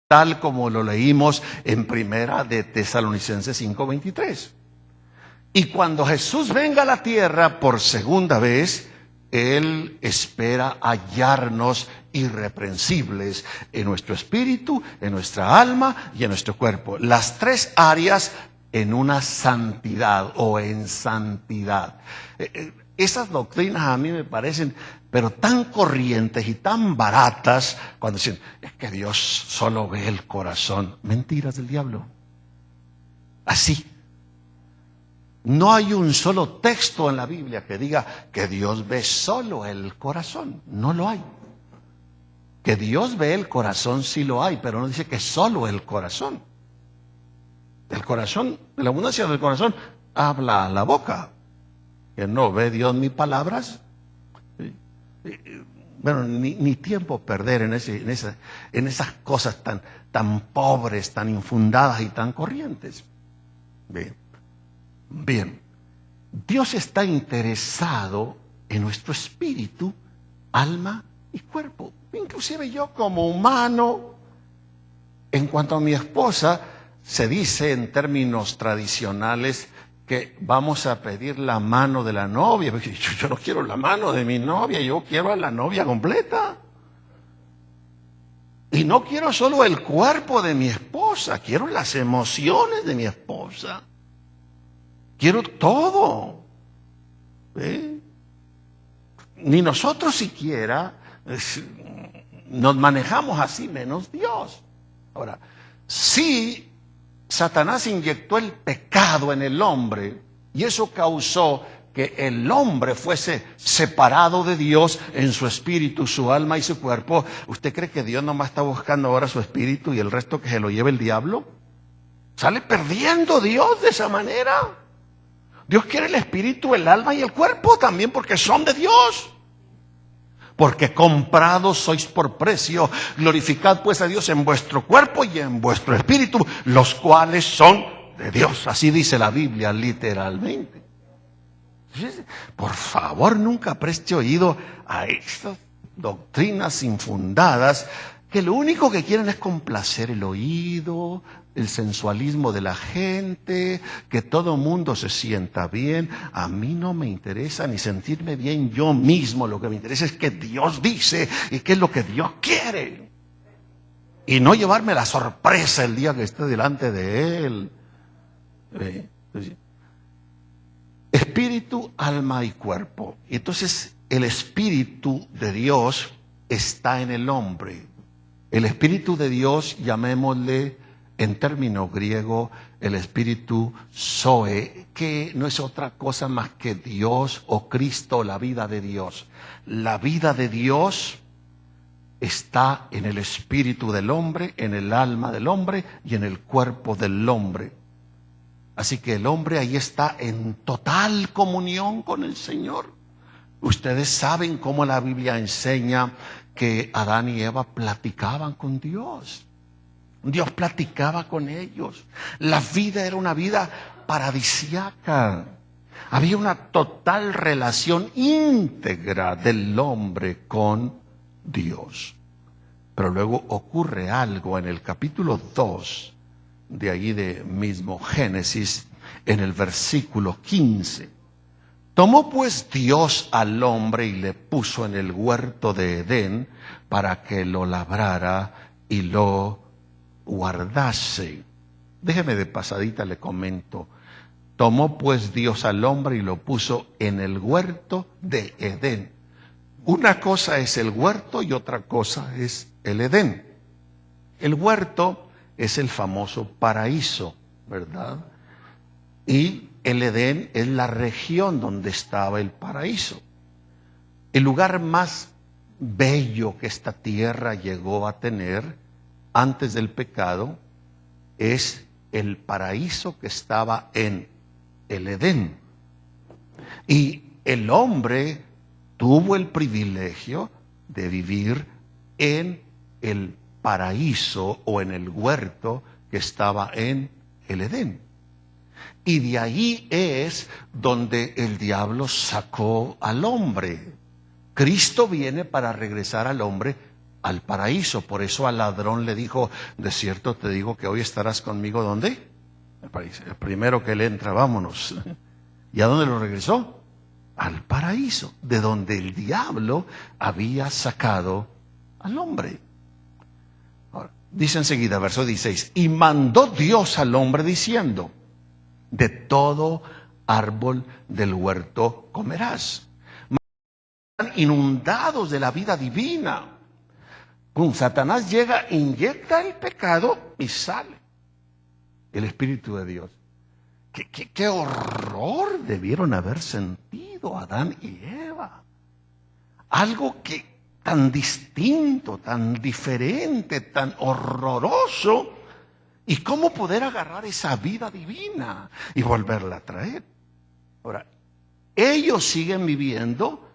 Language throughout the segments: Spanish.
tal como lo leímos en Primera de Tesalonicenses 5:23. Y cuando Jesús venga a la tierra por segunda vez, Él espera hallarnos irreprensibles en nuestro espíritu, en nuestra alma y en nuestro cuerpo. Las tres áreas en una santidad o en santidad. Esas doctrinas a mí me parecen pero tan corrientes y tan baratas cuando dicen, es que Dios solo ve el corazón. Mentiras del diablo. Así. No hay un solo texto en la Biblia que diga que Dios ve solo el corazón. No lo hay. Que Dios ve el corazón sí lo hay, pero no dice que solo el corazón. Del corazón, de la abundancia del corazón, habla la boca. Que no ve Dios mis palabras. Bueno, ni tiempo perder en esas cosas tan pobres, tan infundadas y tan corrientes. Bien, Dios está interesado en nuestro espíritu, alma y cuerpo. Inclusive yo como humano, en cuanto a mi esposa, se dice en términos tradicionales que vamos a pedir la mano de la novia. Yo no quiero la mano de mi novia, yo quiero a la novia completa. Y no quiero solo el cuerpo de mi esposa, quiero las emociones de mi esposa. Quiero todo. Ni nosotros siquiera nos manejamos así, menos Dios. Ahora, si Satanás inyectó el pecado en el hombre y eso causó que el hombre fuese separado de Dios en su espíritu, su alma y su cuerpo, ¿usted cree que Dios nomás está buscando ahora su espíritu y el resto que se lo lleve el diablo? ¿Sale perdiendo Dios de esa manera? Dios quiere el espíritu, el alma y el cuerpo también porque son de Dios. Porque comprados sois por precio. Glorificad pues a Dios en vuestro cuerpo y en vuestro espíritu, los cuales son de Dios. Así dice la Biblia literalmente. Por favor, nunca preste oído a estas doctrinas infundadas que lo único que quieren es complacer el oído, el sensualismo de la gente, que todo mundo se sienta bien. A mí no me interesa ni sentirme bien yo mismo. Lo que me interesa es que Dios dice y qué es lo que Dios quiere. Y no llevarme la sorpresa el día que esté delante de Él. Espíritu, alma y cuerpo. Entonces, el Espíritu de Dios está en el hombre. El Espíritu de Dios, llamémosle en término griego, el Espíritu Zoe, que no es otra cosa más que Dios o Cristo, la vida de Dios. La vida de Dios está en el espíritu del hombre, en el alma del hombre y en el cuerpo del hombre. Así que el hombre ahí está en total comunión con el Señor. Ustedes saben cómo la Biblia enseña que Adán y Eva platicaban con Dios. Dios platicaba con ellos. La vida era una vida paradisíaca. Había una total relación íntegra del hombre con Dios. Pero luego ocurre algo en el capítulo 2, de ahí de mismo Génesis, en el versículo 15. Tomó pues Dios al hombre y le puso en el huerto de Edén para que lo labrara y lo guardase. Déjeme de pasadita le comento. Tomó pues Dios al hombre y lo puso en el huerto de Edén. Una cosa es el huerto y otra cosa es el Edén. El huerto es el famoso paraíso, ¿verdad? Y el Edén es la región donde estaba el paraíso. El lugar más bello que esta tierra llegó a tener antes del pecado es el paraíso que estaba en el Edén. Y el hombre tuvo el privilegio de vivir en el paraíso o en el huerto que estaba en el Edén. Y de ahí es donde el diablo sacó al hombre. Cristo viene para regresar al hombre al paraíso. Por eso al ladrón le dijo, de cierto te digo que hoy estarás conmigo, ¿dónde? El paraíso. El primero que le entra, vámonos. ¿Y a dónde lo regresó? Al paraíso, de donde el diablo había sacado al hombre. Ahora, dice enseguida, verso 16, y mandó Dios al hombre diciendo, de todo árbol del huerto comerás. Inundados de la vida divina. Satanás llega, inyecta el pecado y sale el Espíritu de Dios. ¿Qué horror debieron haber sentido Adán y Eva? Algo que tan distinto, tan diferente, tan horroroso. ¿Y cómo poder agarrar esa vida divina y volverla a traer? Ahora, ellos siguen viviendo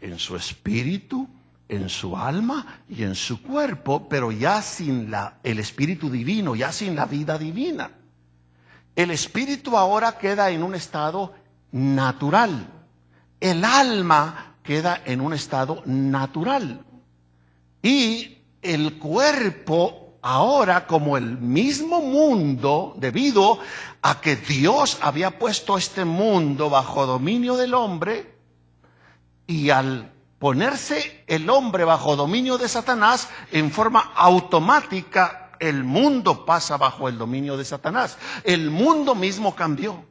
en su espíritu, en su alma y en su cuerpo, pero ya sin el espíritu divino, ya sin la vida divina. El espíritu ahora queda en un estado natural. El alma queda en un estado natural. Y el cuerpo ahora, como el mismo mundo, debido a que Dios había puesto este mundo bajo dominio del hombre, y al ponerse el hombre bajo dominio de Satanás, en forma automática, el mundo pasa bajo el dominio de Satanás. El mundo mismo cambió.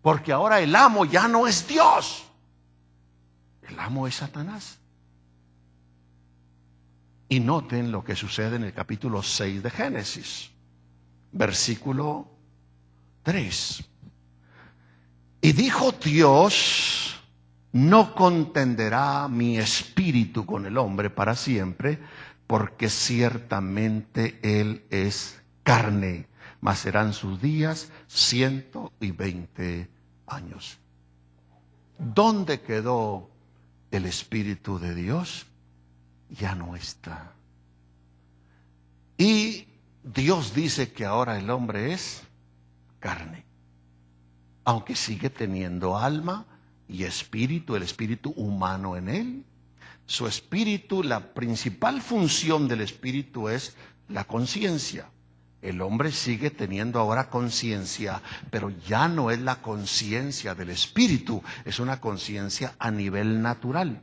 Porque ahora el amo ya no es Dios. El amo es Satanás. Y noten lo que sucede en el capítulo 6 de Génesis, versículo 3. Y dijo Dios, no contenderá mi espíritu con el hombre para siempre, porque ciertamente él es carne, mas serán sus días 120 años. ¿Dónde quedó el Espíritu de Dios? Ya no está. Y Dios dice que ahora el hombre es carne, aunque sigue teniendo alma y espíritu, el espíritu humano en él. Su espíritu, la principal función del espíritu es la conciencia. El hombre sigue teniendo ahora conciencia, pero ya no es la conciencia del espíritu, es una conciencia a nivel natural.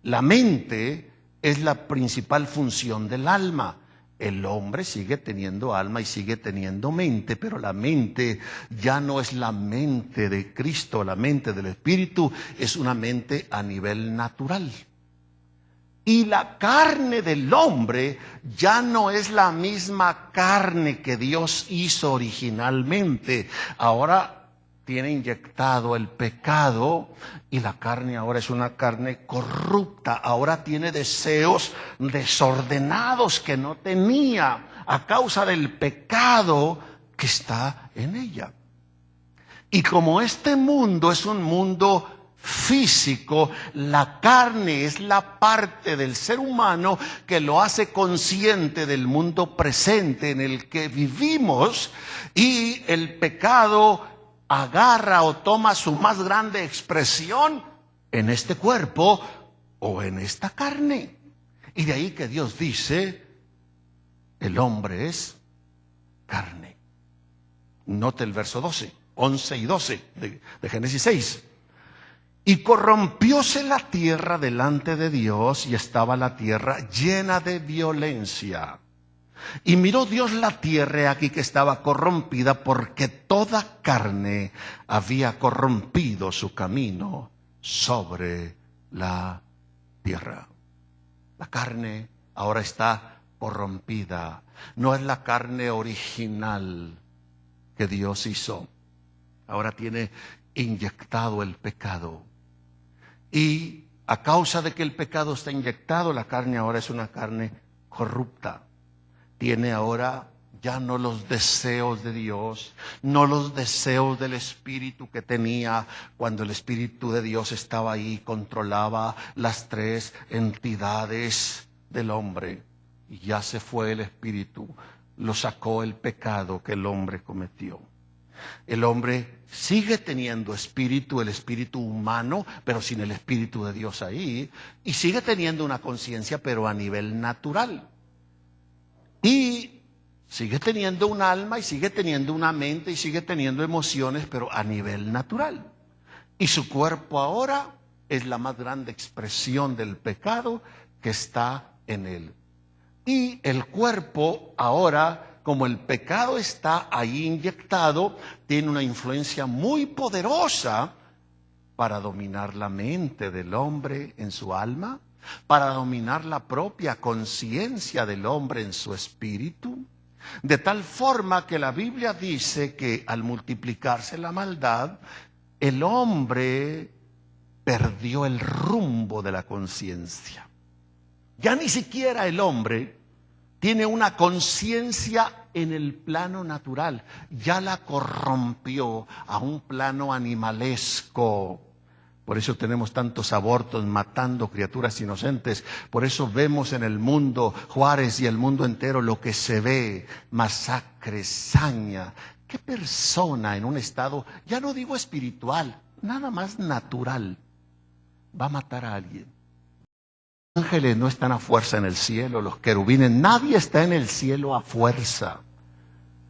La mente es la principal función del alma. El hombre sigue teniendo alma y sigue teniendo mente, pero la mente ya no es la mente de Cristo, la mente del Espíritu es una mente a nivel natural. Y la carne del hombre ya no es la misma carne que Dios hizo originalmente. Ahora tiene inyectado el pecado y la carne ahora es una carne corrupta. Ahora tiene deseos desordenados que no tenía a causa del pecado que está en ella. Y como este mundo es un mundo físico, la carne es la parte del ser humano que lo hace consciente del mundo presente en el que vivimos, y el pecado agarra o toma su más grande expresión en este cuerpo o en esta carne. Y de ahí que Dios dice, el hombre es carne. Note el verso 12, 11 y 12 de Génesis 6. Y corrompióse la tierra delante de Dios, y estaba la tierra llena de violencia. Y miró Dios la tierra, aquí que estaba corrompida, porque toda carne había corrompido su camino sobre la tierra. La carne ahora está corrompida. No es la carne original que Dios hizo. Ahora tiene inyectado el pecado. Y a causa de que el pecado está inyectado, la carne ahora es una carne corrupta. Tiene ahora ya no los deseos de Dios, no los deseos del Espíritu que tenía cuando el Espíritu de Dios estaba ahí, controlaba las tres entidades del hombre. Y ya se fue el Espíritu, lo sacó el pecado que el hombre cometió. El hombre sigue teniendo espíritu, el espíritu humano, pero sin el espíritu de Dios ahí. Y sigue teniendo una conciencia, pero a nivel natural. Y sigue teniendo un alma, y sigue teniendo una mente, y sigue teniendo emociones, pero a nivel natural. Y su cuerpo ahora es la más grande expresión del pecado que está en él. Y el cuerpo ahora, como el pecado está ahí inyectado, tiene una influencia muy poderosa para dominar la mente del hombre en su alma, para dominar la propia conciencia del hombre en su espíritu. De tal forma que la Biblia dice que al multiplicarse la maldad, el hombre perdió el rumbo de la conciencia. Ya ni siquiera el hombre tiene una conciencia en el plano natural, ya la corrompió a un plano animalesco. Por eso tenemos tantos abortos matando criaturas inocentes. Por eso vemos en el mundo, Juárez y el mundo entero, lo que se ve: masacre, saña. ¿Qué persona en un estado, ya no digo espiritual, nada más natural, va a matar a alguien? Los ángeles no están a fuerza en el cielo, los querubines, nadie está en el cielo a fuerza.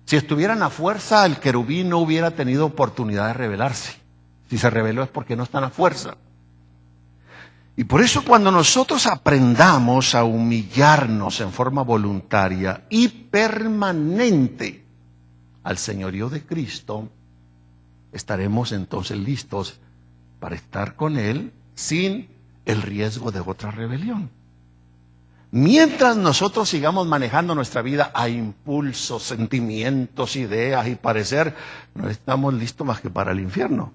Si estuvieran a fuerza, el querubín no hubiera tenido oportunidad de rebelarse. Si se rebeló es porque no están a fuerza. Y por eso cuando nosotros aprendamos a humillarnos en forma voluntaria y permanente al señorío de Cristo, estaremos entonces listos para estar con Él sin el riesgo de otra rebelión. Mientras nosotros sigamos manejando nuestra vida a impulsos, sentimientos, ideas y parecer, no estamos listos más que para el infierno.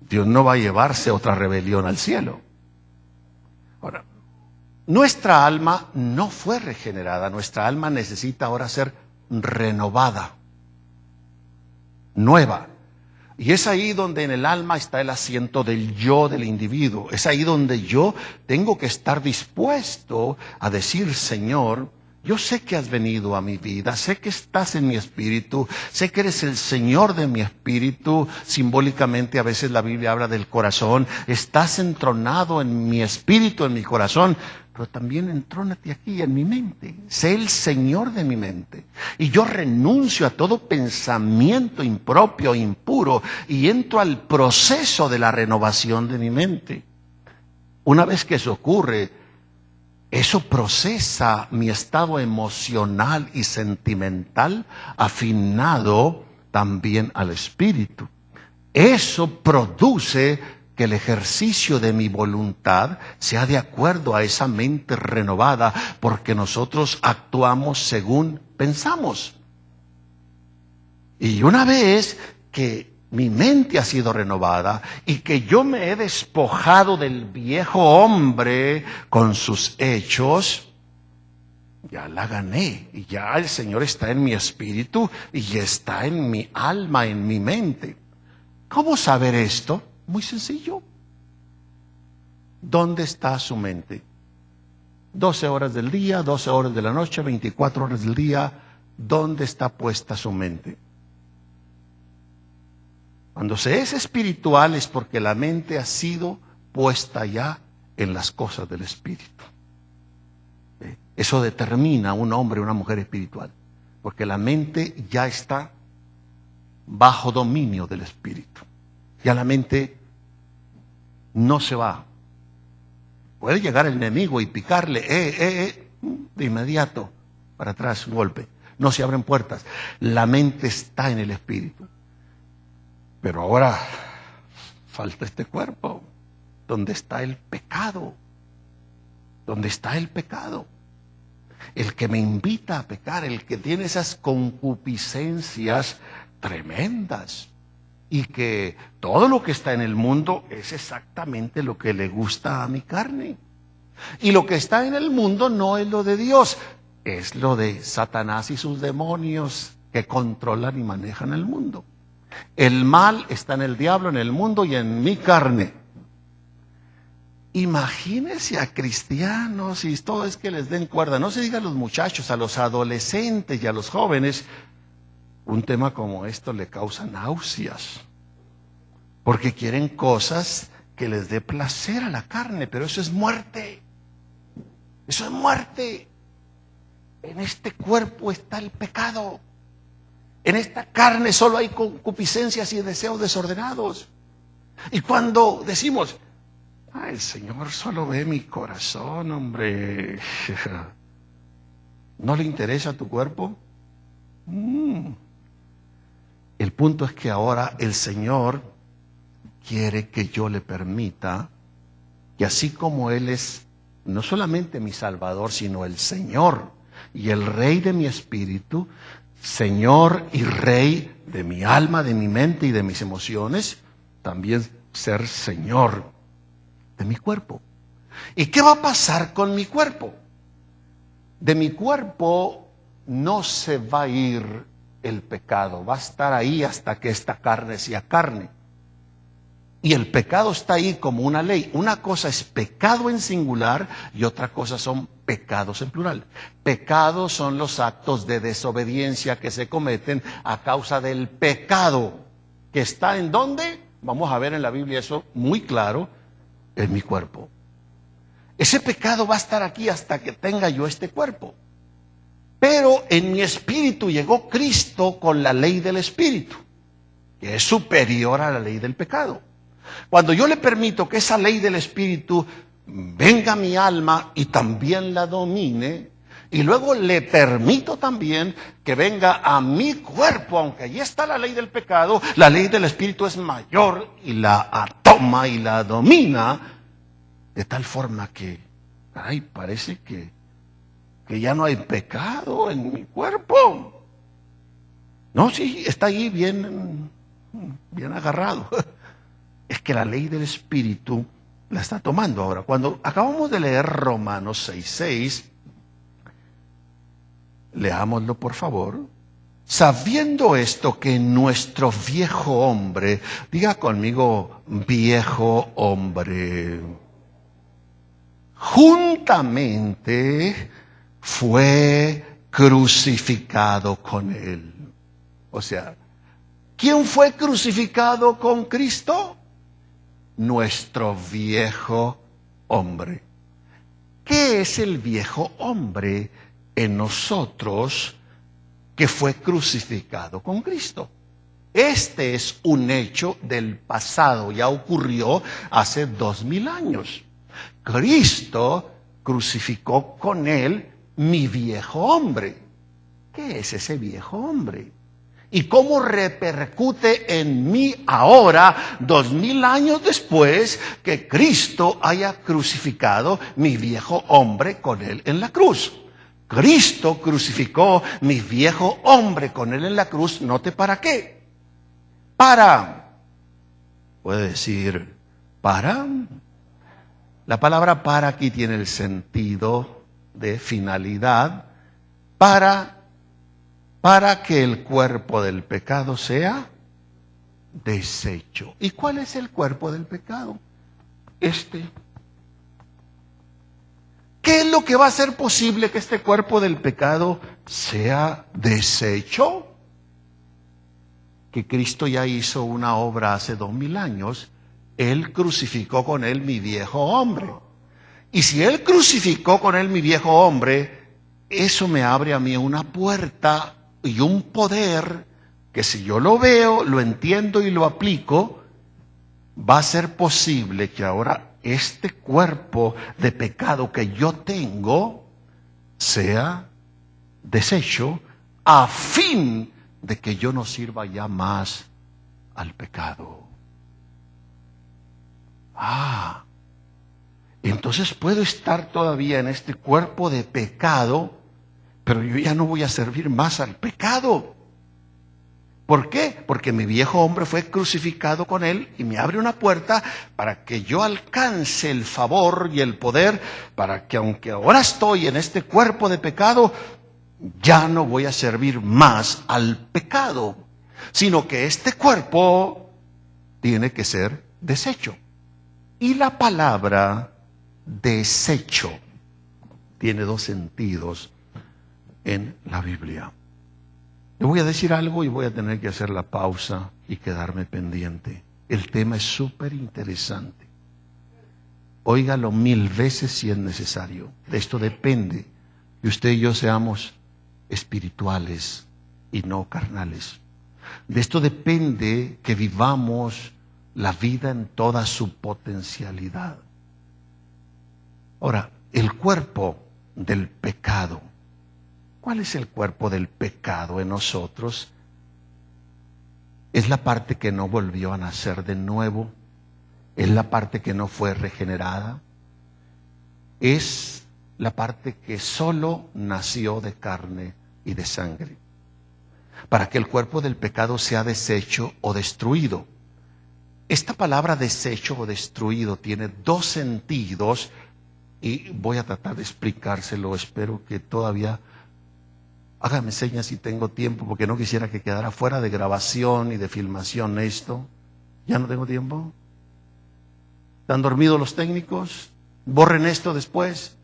Dios no va a llevarse otra rebelión al cielo. Ahora, nuestra alma no fue regenerada, nuestra alma necesita ahora ser renovada, nueva. Y es ahí donde en el alma está el asiento del yo del individuo. Es ahí donde yo tengo que estar dispuesto a decir: Señor, yo sé que has venido a mi vida, sé que estás en mi espíritu, sé que eres el Señor de mi espíritu. Simbólicamente a veces la Biblia habla del corazón. Estás entronado en mi espíritu, en mi corazón, pero también entrónate aquí en mi mente. Sé el Señor de mi mente. Y yo renuncio a todo pensamiento impropio, impuro, y entro al proceso de la renovación de mi mente. Una vez que eso ocurre, eso procesa mi estado emocional y sentimental, afinado también al espíritu. Eso produce que el ejercicio de mi voluntad sea de acuerdo a esa mente renovada, porque nosotros actuamos según pensamos. Y una vez que mi mente ha sido renovada y que yo me he despojado del viejo hombre con sus hechos, ya la gané. Y ya el Señor está en mi espíritu y está en mi alma, en mi mente. ¿Cómo saber esto? Muy sencillo. ¿Dónde está su mente? 12 horas del día, 12 horas de la noche, 24 horas del día. ¿Dónde está puesta su mente? Cuando se es espiritual es porque la mente ha sido puesta ya en las cosas del espíritu. Eso determina a un hombre o una mujer espiritual, porque la mente ya está bajo dominio del espíritu. Ya la mente no se va. Puede llegar el enemigo y picarle, de inmediato, para atrás, un golpe. No se abren puertas. La mente está en el espíritu. Pero ahora falta este cuerpo, donde está el pecado. ¿Dónde está el pecado? El que me invita a pecar, el que tiene esas concupiscencias tremendas. Y que todo lo que está en el mundo es exactamente lo que le gusta a mi carne. Y lo que está en el mundo no es lo de Dios, es lo de Satanás y sus demonios que controlan y manejan el mundo. El mal está en el diablo, en el mundo y en mi carne. Imagínense a cristianos, y todo es que les den cuerda, no se diga a los muchachos, a los adolescentes y a los jóvenes, un tema como esto le causa náuseas, porque quieren cosas que les dé placer a la carne, pero eso es muerte. Eso es muerte. En este cuerpo está el pecado. En esta carne solo hay concupiscencias y deseos desordenados. Y cuando decimos, el Señor solo ve mi corazón, hombre, ¿no le interesa tu cuerpo? El punto es que ahora el Señor quiere que yo le permita que así como Él es no solamente mi Salvador, sino el Señor y el Rey de mi espíritu, Señor y Rey de mi alma, de mi mente y de mis emociones, también ser Señor de mi cuerpo. ¿Y qué va a pasar con mi cuerpo? De mi cuerpo no se va a ir el pecado, va a estar ahí hasta que esta carne sea carne. Y el pecado está ahí como una ley. Una cosa es pecado en singular y otra cosa son pecados en plural. Pecados son los actos de desobediencia que se cometen a causa del pecado. ¿Que está en dónde? Vamos a ver en la Biblia eso muy claro, en mi cuerpo. Ese pecado va a estar aquí hasta que tenga yo este cuerpo. Pero en mi espíritu llegó Cristo con la ley del espíritu, que es superior a la ley del pecado. Cuando yo le permito que esa ley del espíritu venga a mi alma y también la domine, y luego le permito también que venga a mi cuerpo, aunque allí está la ley del pecado, la ley del espíritu es mayor y la toma y la domina, de tal forma que, parece que ya no hay pecado en mi cuerpo. No, sí, está ahí bien agarrado. Es que la ley del Espíritu la está tomando ahora. Cuando acabamos de leer Romanos 6:6, leámoslo por favor. Sabiendo esto, que nuestro viejo hombre, diga conmigo, viejo hombre, juntamente fue crucificado con él. O sea, ¿quién fue crucificado con Cristo? Nuestro viejo hombre. ¿Qué es el viejo hombre en nosotros que fue crucificado con Cristo? Este es un hecho del pasado, ya ocurrió hace 2000 años. Cristo crucificó con él mi viejo hombre. ¿Qué es ese viejo hombre? ¿Y cómo repercute en mí ahora, 2000 años después, que Cristo haya crucificado mi viejo hombre con él en la cruz? Cristo crucificó mi viejo hombre con él en la cruz, note para qué. Puede decir, la palabra para aquí tiene el sentido de finalidad, para que el cuerpo del pecado sea deshecho. ¿Y cuál es el cuerpo del pecado? ¿Qué es lo que va a hacer posible que este cuerpo del pecado sea deshecho? Que Cristo ya hizo una obra hace 2000 años. Él crucificó con él mi viejo hombre. Y si Él crucificó con él mi viejo hombre, eso me abre a mí una puerta y un poder que si yo lo veo, lo entiendo y lo aplico, va a ser posible que ahora este cuerpo de pecado que yo tengo sea deshecho a fin de que yo no sirva ya más al pecado. Entonces puedo estar todavía en este cuerpo de pecado, pero yo ya no voy a servir más al pecado. ¿Por qué? Porque mi viejo hombre fue crucificado con él y me abre una puerta para que yo alcance el favor y el poder, para que aunque ahora estoy en este cuerpo de pecado, ya no voy a servir más al pecado, sino que este cuerpo tiene que ser deshecho. Y la palabra desecho tiene dos sentidos en la Biblia. Le voy a decir algo y voy a tener que hacer la pausa y quedarme pendiente. El tema es súper interesante. Óigalo 1000 veces si es necesario. De esto depende que usted y yo seamos espirituales y no carnales. De esto depende que vivamos la vida en toda su potencialidad. Ahora, el cuerpo del pecado. ¿Cuál es el cuerpo del pecado en nosotros? Es la parte que no volvió a nacer de nuevo. Es la parte que no fue regenerada. Es la parte que solo nació de carne y de sangre. Para que el cuerpo del pecado sea deshecho o destruido. Esta palabra deshecho o destruido tiene 2 sentidos y voy a tratar de explicárselo. Espero que todavía hágame señas si tengo tiempo, porque no quisiera que quedara fuera de grabación y de filmación esto. ¿Ya no tengo tiempo? ¿Están dormidos los técnicos? ¿Borren esto después?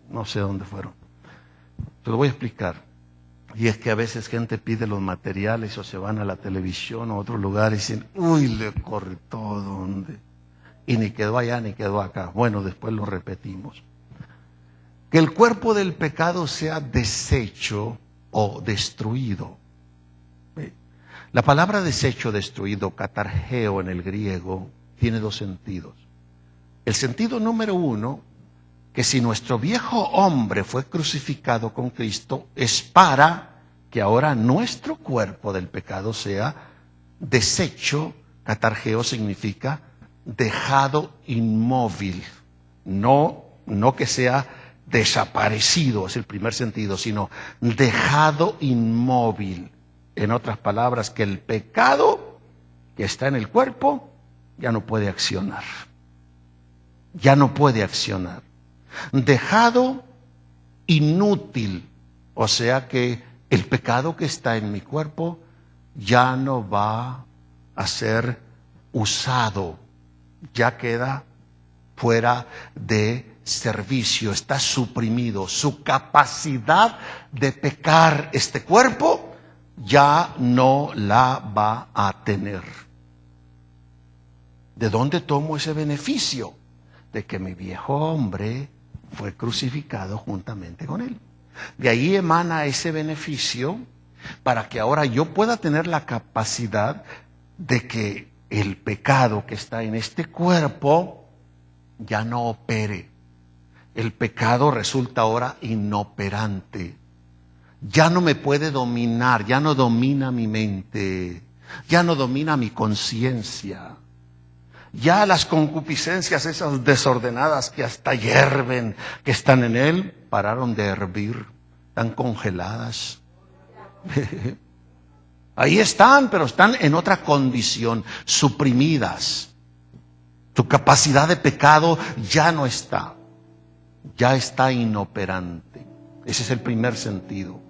No sé dónde fueron. Te lo voy a explicar. Y es que a veces gente pide los materiales o se van a la televisión o a otro lugar y dicen, uy, le cortó donde. Y ni quedó allá ni quedó acá. Bueno, después lo repetimos. Que el cuerpo del pecado sea deshecho o destruido. La palabra deshecho, destruido, katargeo en el griego, tiene 2 sentidos. El sentido número 1, que si nuestro viejo hombre fue crucificado con Cristo, es para que ahora nuestro cuerpo del pecado sea deshecho. Katargeo significa dejado inmóvil. No que sea desaparecido, es el primer sentido, sino dejado inmóvil. En otras palabras, que el pecado que está en el cuerpo ya no puede accionar. Ya no puede accionar. Dejado inútil, o sea que el pecado que está en mi cuerpo ya no va a ser usado, ya queda fuera de servicio, está suprimido. Su capacidad de pecar este cuerpo ya no la va a tener. ¿De dónde tomo ese beneficio? De que mi viejo hombre fue crucificado juntamente con él. De ahí emana ese beneficio para que ahora yo pueda tener la capacidad de que el pecado que está en este cuerpo ya no opere. El pecado resulta ahora inoperante. Ya no me puede dominar, ya no domina mi mente, ya no domina mi conciencia. Ya las concupiscencias esas desordenadas que hasta hierven, que están en él, pararon de hervir, están congeladas. Ahí están, pero están en otra condición, suprimidas. Su capacidad de pecado ya no está, ya está inoperante. Ese es el primer sentido.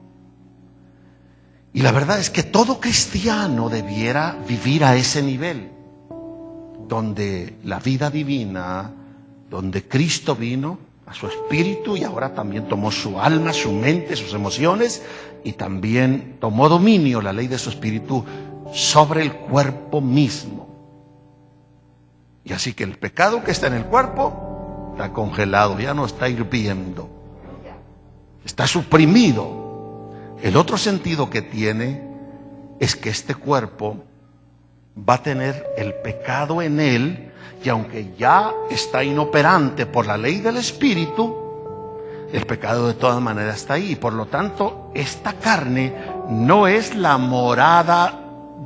Y la verdad es que todo cristiano debiera vivir a ese nivel, donde la vida divina, donde Cristo vino a su espíritu y ahora también tomó su alma, su mente, sus emociones y también tomó dominio, la ley de su espíritu, sobre el cuerpo mismo. Y así que el pecado que está en el cuerpo está congelado, ya no está hirviendo, está suprimido. El otro sentido que tiene es que este cuerpo va a tener el pecado en él, y aunque ya está inoperante por la ley del Espíritu, el pecado de todas maneras está ahí. Por lo tanto, esta carne no es la morada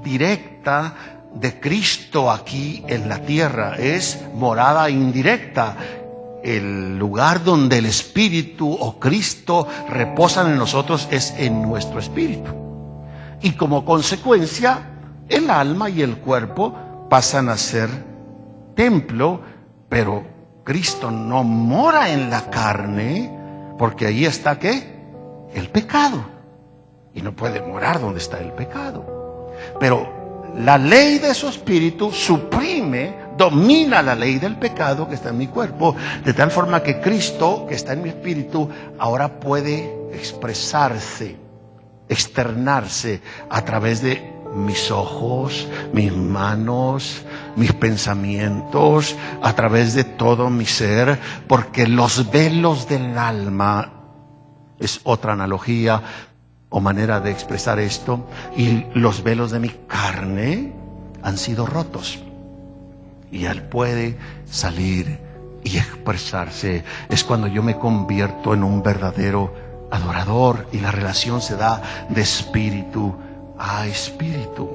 directa de Cristo aquí en la tierra, es morada indirecta. El lugar donde el Espíritu o Cristo reposan en nosotros es en nuestro espíritu. Y como consecuencia, el alma y el cuerpo pasan a ser templo, pero Cristo no mora en la carne, porque ahí está ¿qué? El pecado. Y no puede morar donde está el pecado. Pero la ley de su espíritu suprime, domina la ley del pecado que está en mi cuerpo, de tal forma que Cristo, que está en mi espíritu, ahora puede expresarse, externarse a través de mis ojos, mis manos, mis pensamientos, a través de todo mi ser, porque los velos del alma es otra analogía o manera de expresar esto, y los velos de mi carne han sido rotos, y Él puede salir y expresarse. Es cuando yo me convierto en un verdadero adorador, y la relación se da de espíritu a espíritu.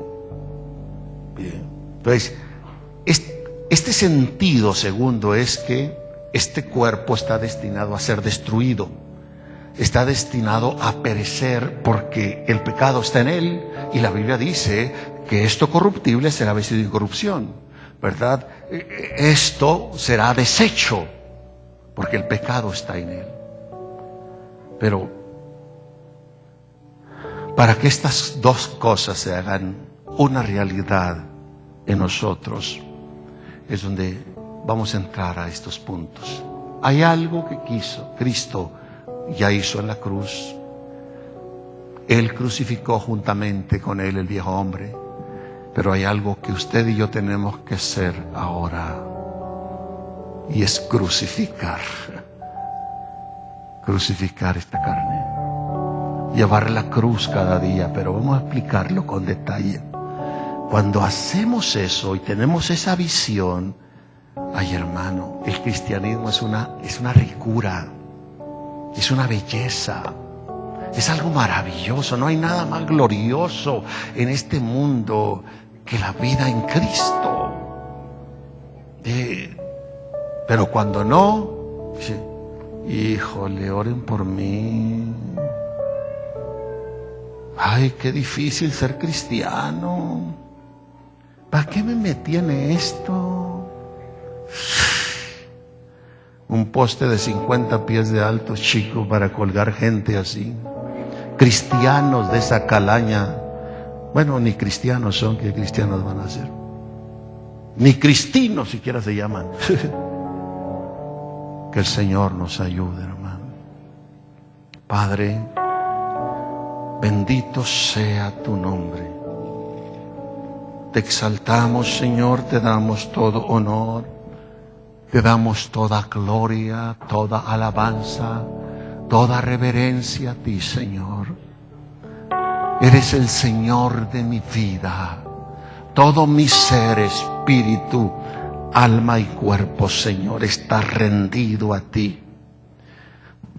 Bien. Entonces, este sentido segundo es que este cuerpo está destinado a ser destruido, está destinado a perecer, porque el pecado está en él, y la Biblia dice que esto corruptible será vestido de incorrupción, ¿verdad? Esto será deshecho porque el pecado está en él. Pero para que estas dos cosas se hagan una realidad en nosotros, es donde vamos a entrar a estos puntos. Hay algo que Cristo ya hizo en la cruz. Él crucificó juntamente con Él el viejo hombre, pero hay algo que usted y yo tenemos que hacer ahora, y es crucificar esta carne, llevar la cruz cada día. Pero vamos a explicarlo con detalle. Cuando hacemos eso y tenemos esa visión, ay hermano, el cristianismo es una ricura, es una belleza, es algo maravilloso. No hay nada más glorioso en este mundo que la vida en Cristo. Pero cuando no, dice, híjole, oren por mí. Ay, qué difícil ser cristiano. ¿Para qué me metí en esto? Un poste de 50 pies de alto, chico, para colgar gente así. Cristianos de esa calaña. Bueno, ni cristianos son, ¿qué cristianos van a ser? Ni cristinos siquiera se llaman. Que el Señor nos ayude, hermano. Padre, bendito sea tu nombre. Te exaltamos, Señor, te damos todo honor, te damos toda gloria, toda alabanza, toda reverencia a ti, Señor. Eres el Señor de mi vida. Todo mi ser, espíritu, alma y cuerpo, Señor, está rendido a ti.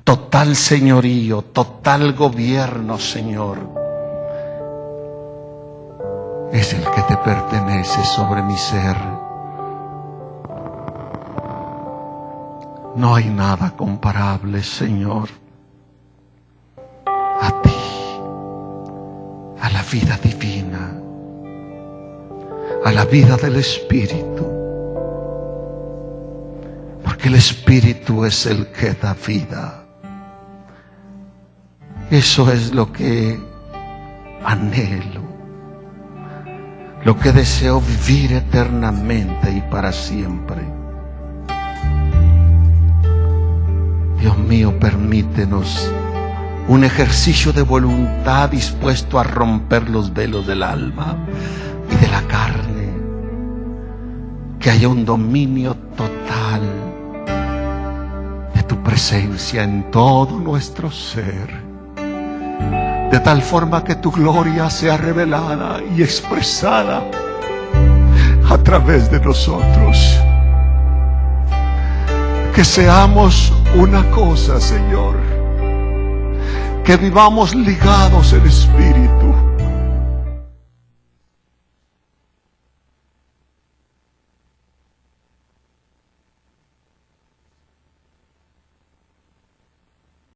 Total señorío, total gobierno, Señor, es el que te pertenece sobre mi ser. No hay nada comparable, Señor, a ti, a la vida divina, a la vida del Espíritu, porque el Espíritu es el que da vida. Eso es lo que anhelo, lo que deseo vivir eternamente y para siempre. Dios mío, permítenos un ejercicio de voluntad dispuesto a romper los velos del alma y de la carne. Que haya un dominio total de tu presencia en todo nuestro ser, de tal forma que tu gloria sea revelada y expresada a través de nosotros. Que seamos una cosa, Señor, que vivamos ligados en espíritu,